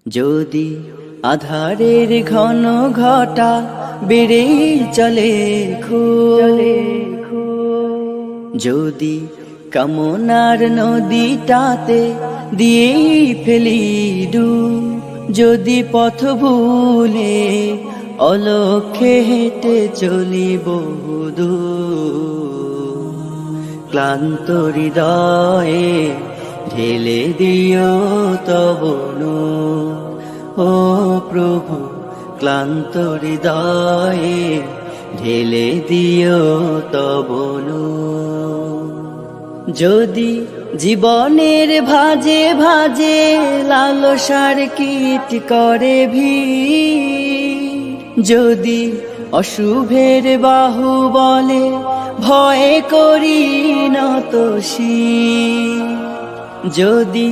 যদি আধারের ঘন ঘটা বেড়ে চলে যদি কামনার নদীটাতে দিয়ে ফেলি ডুব, যদি পথ ভুলে অলক্ষ্যে হেঁটে চলি বহুদূর, ক্লান্ত হৃদয়ে ঢেলে দিও তব নূর। ও প্রভু, ক্লান্ত হৃদয়ে ঢেলে দিও তব নূর। যদি জীবনের ভাজে ভাজে লালসার কীট করে ভিড়, যদি অশুভের বাহু বলে ভয় করি নত শির, যদি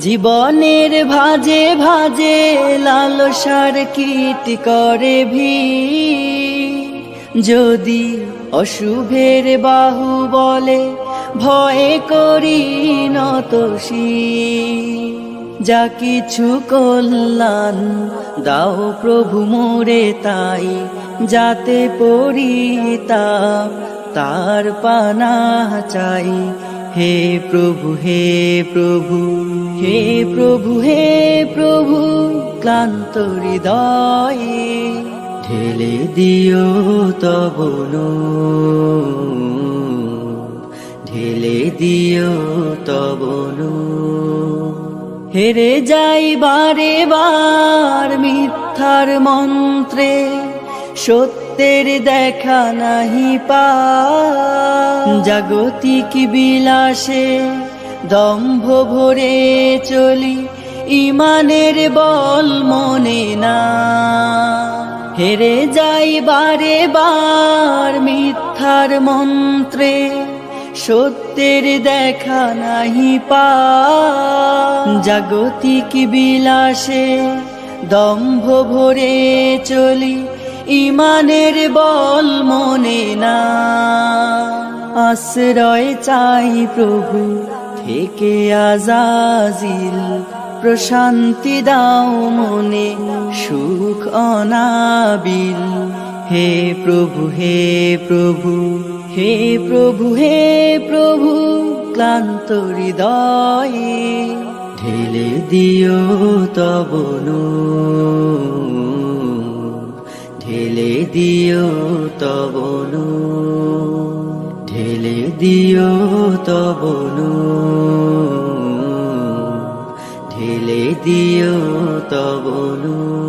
জীবনের ভাজে ভাজে লালসার কীট করে ভিড়, যদি অশুভের বাহু বলে ভয় করি নত শির, যা কিছু কল্যাণ দাও প্রভু মোরে তাই, যাতে পরিতাপ তার পানাহ চাই। হে প্রভু, হে প্রভু, হে প্রভু, হে প্রভু, ক্লান্ত হৃদয়ে ঢেলে দিও তব নূর, ঢেলে দিও তব নূর। হেরে যাই বারে বার মিথ্যার মন্ত্রে, সত্যের দেখা নাহি পাই, জাগতিক বিলাসে দম্ভ ভরে চলি, ইমানের বল মনে না। হেরে যাই বারে বার মিথ্যার মন্ত্রে, সত্যের দেখা নাহি পাই, জাগতিক বিলাসে দম্ভ ভরে চলি, ইমানের বল মনে না। আশ্রয় চাই প্রভু থেকে আজাজিল, প্রশান্তি দাও মনে সুখ অনাবিল। হে প্রভু, হে প্রভু, হে প্রভু, হে প্রভু, ক্লান্ত হৃদয়ে ঢেলে দিও তব নূর, ঢেলে দিও তব নূর, ঢেলে দিও তব নূর, ঢেলে দিও তব নূর।